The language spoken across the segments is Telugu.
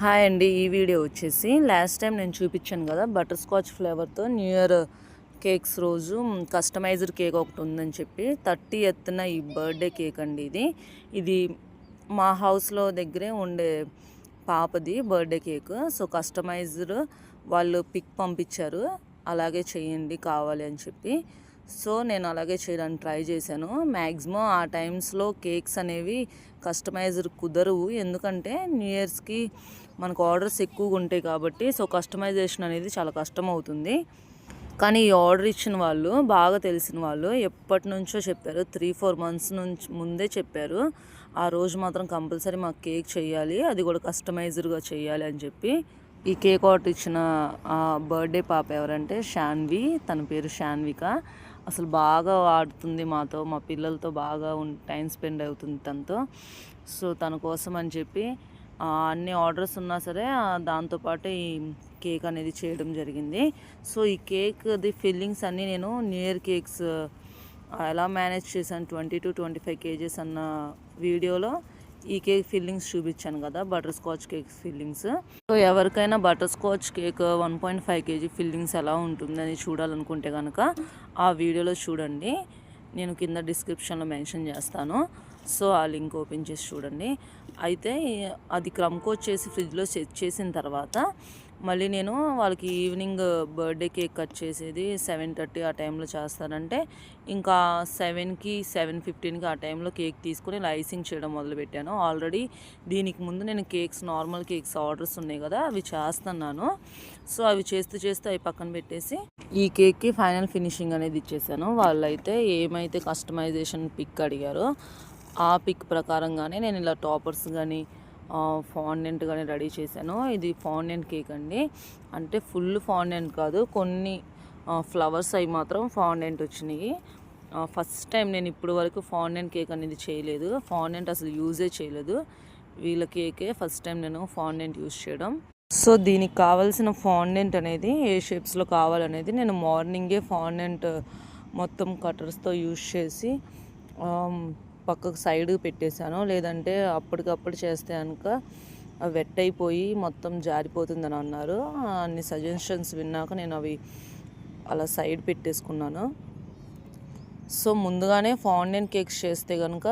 హాయ్ అండి. ఈ వీడియో వచ్చేసి లాస్ట్ టైం నేను చూపించాను కదా బటర్ స్కాచ్ ఫ్లేవర్తో న్యూ ఇయర్ కేక్స్ రోజు కస్టమైజ్డ్ కేక్ ఒకటి ఉందని చెప్పి 30th ఈ బర్త్డే కేక్ అండి. ఇది మా హౌస్లో దగ్గరే ఉండే పాపది బర్త్డే కేక్. సో కస్టమైజ్డ్ వాళ్ళు పిక్ పంపించారు, అలాగే చేయండి కావాలి అని చెప్పి. సో నేను అలాగే చేయడానికి ట్రై చేశాను. మ్యాక్సిమం ఆ టైమ్స్లో కేక్స్ అనేవి కస్టమైజ్డ్ కుదరవు, ఎందుకంటే న్యూ ఇయర్స్కి మనకు ఆర్డర్స్ ఎక్కువగా ఉంటాయి కాబట్టి. సో కస్టమైజేషన్ అనేది చాలా కష్టం అవుతుంది. కానీ ఈ ఆర్డర్ ఇచ్చిన వాళ్ళు బాగా తెలిసిన వాళ్ళు ఎప్పటి నుంచో చెప్పారు, 3-4 months నుంచి ముందే చెప్పారు. ఆ రోజు మాత్రం కంపల్సరీ మాకు కేక్ చేయాలి, అది కూడా కస్టమైజ్డ్గా చేయాలి అని చెప్పి. ఈ కేక్ ఆర్డర్ ఇచ్చిన బర్త్డే పాప ఎవరంటే శాన్వి, తన పేరు శాన్విక. అసలు బాగా ఆడుతుంది మాతో, మా పిల్లలతో బాగా టైం స్పెండ్ అవుతుంది తనతో. సో తన కోసం అని చెప్పి అన్ని ఆర్డర్స్ ఉన్నా సరే దాంతోపాటు ఈ కేక్ అనేది చేయడం జరిగింది. సో ఈ కేక్ది ఫిల్లింగ్స్ అన్నీ నేను న్యూ ఇయర్ కేక్స్ ఎలా మేనేజ్ చేశాను 20-25 kgs అన్న వీడియోలో ఈ కేక్ ఫిల్లింగ్స్ చూపించాను కదా, butter scotch cake fillings. So ఎవరికైనా butter scotch cake 1.5 kg fillings ఎలా ఉంటుందని చూడాలనుకుంటే కనుక ఆ వీడియోలో చూడండి, నేను కింద డిస్క్రిప్షన్లో మెన్షన్ చేస్తాను. సో ఆ లింక్ ఓపెన్ చేసి చూడండి. అయితే అది క్రమ్ కోట్ చేసి ఫ్రిడ్జ్లో సెట్ చేసిన తర్వాత మళ్ళీ నేను వాళ్ళకి ఈవినింగ్ బర్త్డే కేక్ కట్ చేసేది 7:30 ఆ టైంలో చేస్తానంటే, ఇంకా 7కి 7:15కి ఆ టైంలో కేక్ తీసుకుని ఐసింగ్ చేయడం మొదలుపెట్టాను. ఆల్రెడీ దీనికి ముందు నేను నార్మల్ కేక్స్ ఆర్డర్స్ ఉన్నాయి కదా, అవి చేస్తున్నాను. సో అవి చేస్తూ అవి పక్కన పెట్టేసి ఈ కేక్కి ఫైనల్ ఫినిషింగ్ అనేది ఇచ్చేసాను. వాళ్ళైతే ఏమైతే కస్టమైజేషన్ పిక్ అడిగారో ఆ పిక్ ప్రకారంగానే నేను ఇలా టాపర్స్ కానీ ఫాండెంట్ కానీ రెడీ చేశాను. ఇది ఫాండెంట్ కేక్ అండి, అంటే ఫుల్ ఫాండెంట్ కాదు, కొన్ని ఫ్లవర్స్ అవి మాత్రం ఫాండెంట్ వచ్చినాయి. ఫస్ట్ టైం నేను ఇప్పుడు వరకు ఫాండెంట్ కేక్ అనేది చేయలేదు, ఫాండెంట్ అసలు యూజే చేయలేదు. వీళ్ళ కేకే ఫస్ట్ టైం నేను ఫాండెంట్ యూజ్ చేయడం. సో దీనికి కావాల్సిన ఫాండెంట్ అనేది ఏ షేప్స్లో కావాలనేది నేను మార్నింగే ఫాండెంట్ మొత్తం కటర్స్తో యూజ్ చేసి పక్కకు సైడ్ పెట్టేశాను. లేదంటే అప్పటికప్పుడు చేస్తే కనుక వెట్ అయిపోయి మొత్తం జారిపోతుందని అన్నారు. అన్ని సజెషన్స్ విన్నాక నేను అవి అలా సైడ్ పెట్టేసుకున్నాను. సో ముందుగానే ఫాండెంట్ కేక్స్ చేస్తే కనుక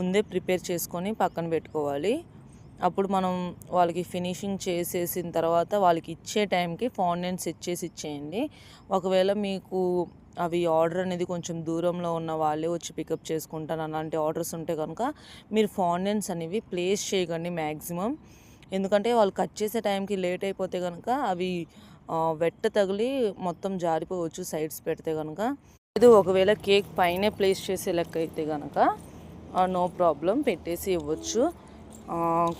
ముందే ప్రిపేర్ చేసుకొని పక్కన పెట్టుకోవాలి. అప్పుడు మనం వాళ్ళకి ఫినిషింగ్ చేసేసిన తర్వాత వాళ్ళకి ఇచ్చే టైంకి ఫాండెంట్ సెట్ చేసి ఇచ్చేయండి. ఒకవేళ మీకు అవి ఆర్డర్ అనేది కొంచెం దూరంలో ఉన్న వాళ్ళే వచ్చి పికప్ చేసుకుంటాను అలాంటి ఆర్డర్స్ ఉంటే కనుక మీరు ఫాండెంట్స్ అనేవి ప్లేస్ చేయకండి మ్యాక్సిమం. ఎందుకంటే వాళ్ళు కట్ చేసే టైంకి లేట్ అయిపోతే కనుక అవి వెట్ట తగిలి మొత్తం జారిపోవచ్చు సైడ్స్ పెడితే కనుక. ఇది ఒకవేళ కేక్ పైనే ప్లేస్ చేసే లెక్క అయితే కనుక నో ప్రాబ్లం, పెట్టేసి ఇవ్వచ్చు.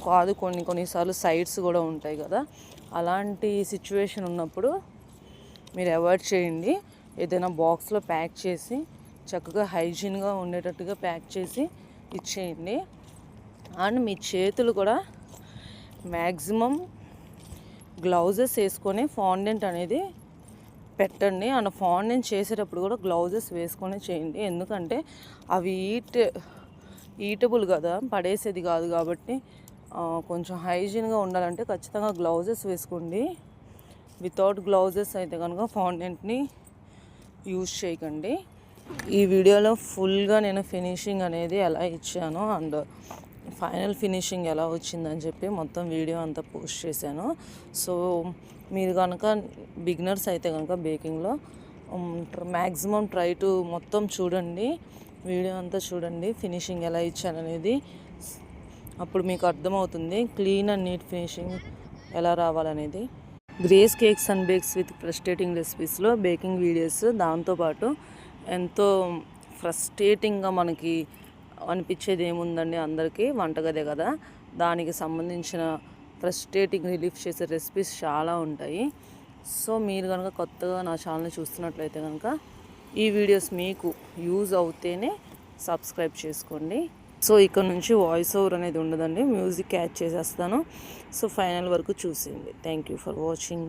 కాదు కొన్నిసార్లు సైడ్స్ కూడా ఉంటాయి కదా, అలాంటి సిచ్యువేషన్ ఉన్నప్పుడు మీరు అవాయిడ్ చేయండి. ఏదైనా బాక్స్లో ప్యాక్ చేసి చక్కగా హైజీన్గా ఉండేటట్టుగా ప్యాక్ చేసి ఇచ్చేయండి. అండ్ మీ చేతులు కూడా మ్యాక్సిమం గ్లౌజెస్ వేసుకొని ఫాండెంట్ అనేది పెట్టండి. అండ్ ఫాండెంట్ చేసేటప్పుడు కూడా గ్లౌజెస్ వేసుకొని చేయండి, ఎందుకంటే అవి ఈటబుల్ కదా, పడేసేది కాదు కాబట్టి కొంచెం హైజీన్గా ఉండాలంటే ఖచ్చితంగా గ్లౌజెస్ వేసుకోండి. వితౌట్ గ్లౌజెస్ అయితే కనుక ఫాండెంట్ని యూజ్ చేయకండి. ఈ వీడియోలో ఫుల్గా నేను ఫినిషింగ్ అనేది ఎలా ఇచ్చాను అండ్ ఫైనల్ ఫినిషింగ్ ఎలా వచ్చిందని చెప్పి మొత్తం వీడియో అంతా పోస్ట్ చేశాను. సో మీరు కనుక బిగినర్స్ అయితే కనుక బేకింగ్లో మ్యాక్సిమం ట్రై టు మొత్తం చూడండి, వీడియో అంతా చూడండి, ఫినిషింగ్ ఎలా ఇచ్చాను అనేది అప్పుడు మీకు అర్థమవుతుంది క్లీన్ అండ్ నీట్ ఫినిషింగ్ ఎలా రావాలనేది. Grace cakes and bakes with frustrating రెసిపీస్లో బేకింగ్ వీడియోస్, దాంతోపాటు ఎంతో ఫ్రస్ట్రేటింగ్గా మనకి అనిపించేది ఏముందండి, అందరికీ వంటగదే కదా, దానికి సంబంధించిన ఫ్రస్ట్రేటింగ్ రిలీఫ్ చేసే రెసిపీస్ చాలా ఉంటాయి. సో మీరు కనుక కొత్తగా నా ఛానల్ని చూస్తున్నట్లయితే కనుక ఈ వీడియోస్ మీకు యూజ్ అవుతేనే సబ్స్క్రైబ్ చేసుకోండి. సో ఇక్కడ నుంచి వాయిస్ ఓవర్ అనేది ఉండదండి, మ్యూజిక్ యాడ్ చేసేస్తాను. సో ఫైనల్ వరకు చూసేయండి. Thank you for watching.